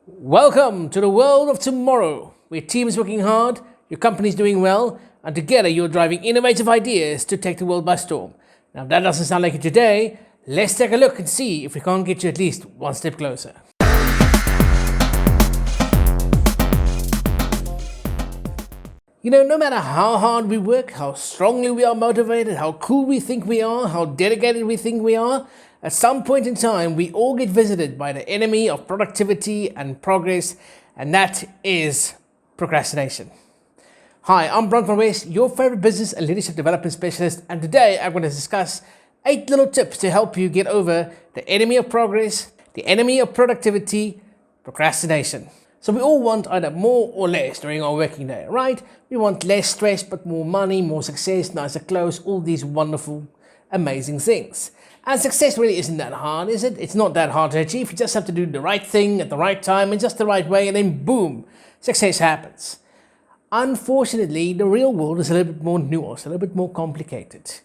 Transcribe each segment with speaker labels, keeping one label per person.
Speaker 1: Welcome to the world of tomorrow, where team is working hard, your company is doing well, and together you're driving innovative ideas to take the world by storm. Now, if that doesn't sound like it today, let's take a look and see if we can't get you at least one step closer. No matter how hard we work, how strongly we are motivated, how cool we think we are, how dedicated we think we are, at some point in time, we all get visited by the enemy of productivity and progress, and that is procrastination. Hi, I'm Bron van West, your favorite business and leadership development specialist, and today I'm going to discuss 8 little tips to help you get over the enemy of progress, the enemy of productivity, procrastination. So we all want either more or less during our working day, right? We want less stress, but more money, more success, nicer clothes, all these wonderful, amazing things. And success really isn't that hard, is it? It's not that hard to achieve. You just have to do the right thing at the right time in just the right way, and then boom, success happens. Unfortunately, the real world is a little bit more nuanced, a little bit more complicated.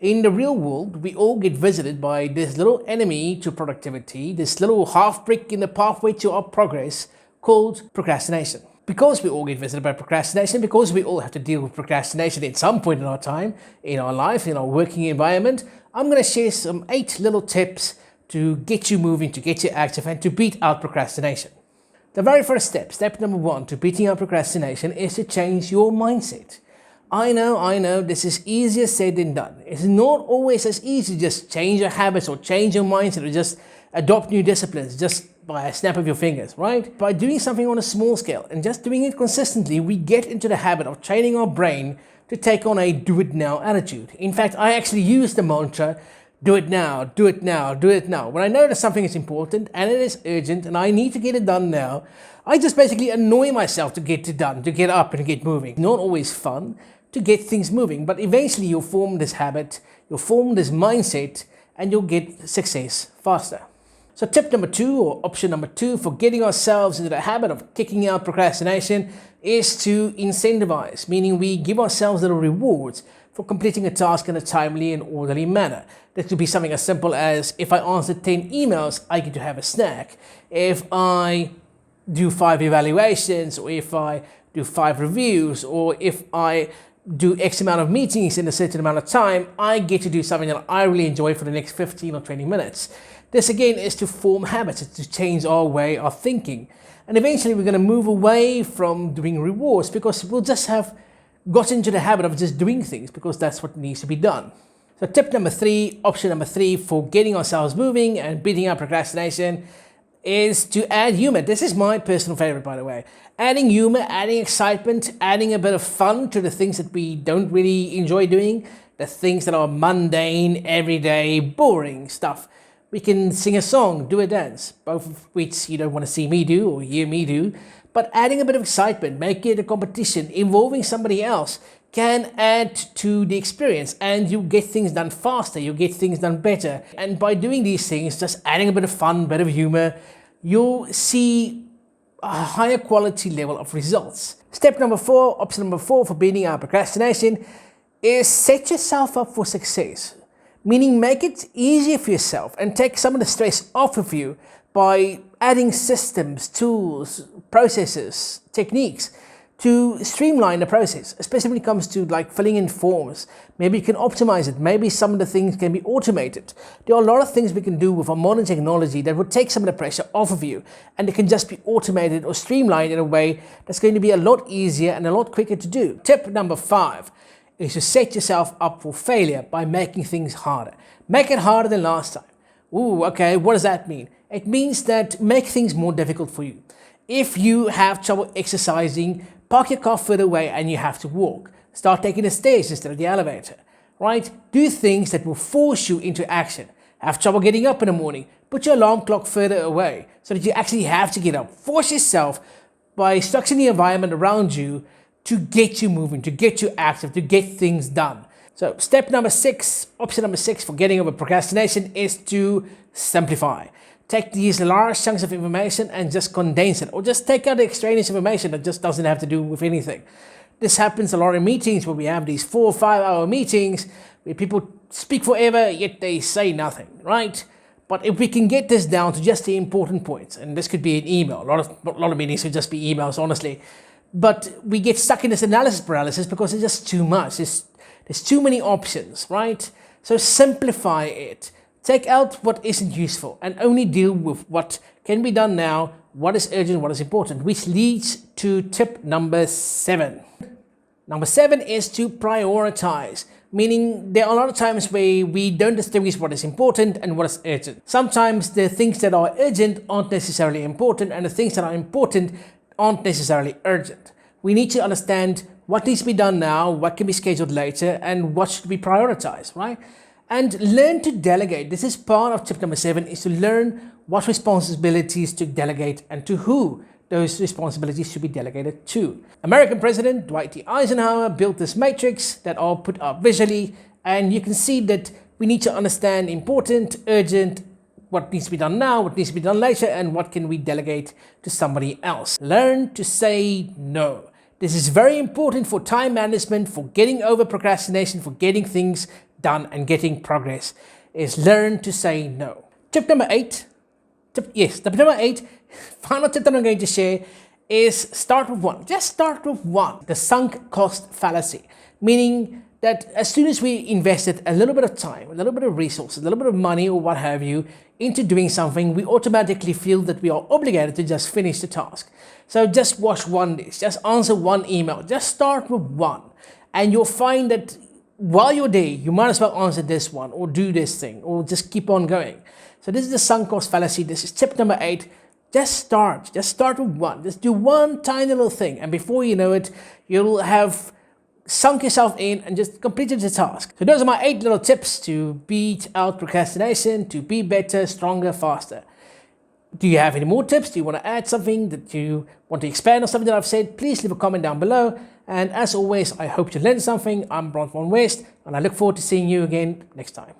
Speaker 1: In the real world, we all get visited by this little enemy to productivity, this little half brick in the pathway to our progress called procrastination. Because we all get visited by procrastination, because we all have to deal with procrastination at some point in our time, in our life, in our working environment, I'm going to share some 8 little tips to get you moving, to get you active, and to beat out procrastination. The very first step number 1 to beating out procrastination is to change your mindset. I know, this is easier said than done. It's not always as easy to just change your habits or change your mindset or just adopt new disciplines just by a snap of your fingers, right? By doing something on a small scale and just doing it consistently, we get into the habit of training our brain to take on a do-it-now attitude. In fact, I actually use the mantra, do it now, do it now, do it now. When I know that something is important and it is urgent and I need to get it done now, I just basically annoy myself to get it done, to get up and get moving. Not always fun to get things moving, but eventually you'll form this habit, you'll form this mindset, and you'll get success faster. So tip number 2, or option number 2 for getting ourselves into the habit of kicking out procrastination is to incentivize, meaning we give ourselves little rewards for completing a task in a timely and orderly manner. That could be something as simple as, if I answer 10 emails, I get to have a snack. If I do 5 evaluations, or if I do 5 reviews, or if I do X amount of meetings in a certain amount of time, I get to do something that I really enjoy for the next 15 or 20 minutes. This again is to form habits, it's to change our way of thinking. And eventually we're going to move away from doing rewards because we'll just have got into the habit of just doing things because that's what needs to be done. So tip number 3, option number 3 for getting ourselves moving and beating out procrastination is to add humor. This is my personal favorite, by the way. Adding humor, adding excitement, adding a bit of fun to the things that we don't really enjoy doing, the things that are mundane, everyday, boring stuff. We can sing a song, do a dance, both of which you don't want to see me do or hear me do, but adding a bit of excitement, making it a competition, involving somebody else can add to the experience, and you get things done faster, you get things done better. And by doing these things, just adding a bit of fun, a bit of humor, you'll see a higher quality level of results. Step number 4, option number 4 for beating out procrastination is set yourself up for success. Meaning make it easier for yourself and take some of the stress off of you by adding systems, tools, processes, techniques to streamline the process, especially when it comes to like filling in forms. Maybe you can optimize it. Maybe some of the things can be automated. There are a lot of things we can do with our modern technology that would take some of the pressure off of you, and it can just be automated or streamlined in a way that's going to be a lot easier and a lot quicker to do. Tip number 5 is to set yourself up for failure by making things harder. Make it harder than last time. Ooh, okay, what does that mean? It means that make things more difficult for you. If you have trouble exercising, park your car further away and you have to walk. Start taking the stairs instead of the elevator, right? Do things that will force you into action. Have trouble getting up in the morning, put your alarm clock further away so that you actually have to get up. Force yourself by structuring the environment around you to get you moving, to get you active, to get things done. So step number 6, option number 6 for getting over procrastination is to simplify. Take these large chunks of information and just condense it, or just take out the extraneous information that just doesn't have to do with anything. This happens a lot in meetings where we have these 4 or 5 hour meetings where people speak forever, yet they say nothing, right? But if we can get this down to just the important points, and this could be an email, a lot of meetings could just be emails, honestly. But we get stuck in this analysis paralysis because it's just too much. There's too many options, right? So simplify it. Take out what isn't useful and only deal with what can be done now, what is urgent, what is important, which leads to tip number 7. Number 7 is to prioritize, meaning there are a lot of times where we don't distinguish what is important and what is urgent. Sometimes the things that are urgent aren't necessarily important, and the things that are important aren't necessarily urgent. We need to understand what needs to be done now, what can be scheduled later, and what should be prioritized, right? And learn to delegate. This is part of tip number 7, is to learn what responsibilities to delegate and to who those responsibilities should be delegated to. American President Dwight D. Eisenhower built this matrix that I'll put up visually, and you can see that we need to understand important, urgent, what needs to be done now, what needs to be done later, and what can we delegate to somebody else. Learn to say no. This is very important for time management, for getting over procrastination, for getting things done and getting progress, is learn to say no. Tip number 8, final tip that I'm going to share is start with one. Just start with one. The sunk cost fallacy, meaning that as soon as we invested a little bit of time, a little bit of resources, a little bit of money or what have you into doing something, we automatically feel that we are obligated to just finish the task. So just wash one dish, just answer one email, just start with one. And you'll find that while you're there, you might as well answer this one or do this thing or just keep on going. So this is the sunk cost fallacy. This is tip number 8. Just start with one. Just do one tiny little thing, and before you know it, you'll have sunk yourself in and just completed the task. So those are my 8 little tips to beat out procrastination, to be better, stronger, faster. Do you have any more tips? Do you want to add something that you want to expand on something that I've said? Please leave a comment down below. And as always, I hope you learned something. I'm Bron von West, and I look forward to seeing you again next time.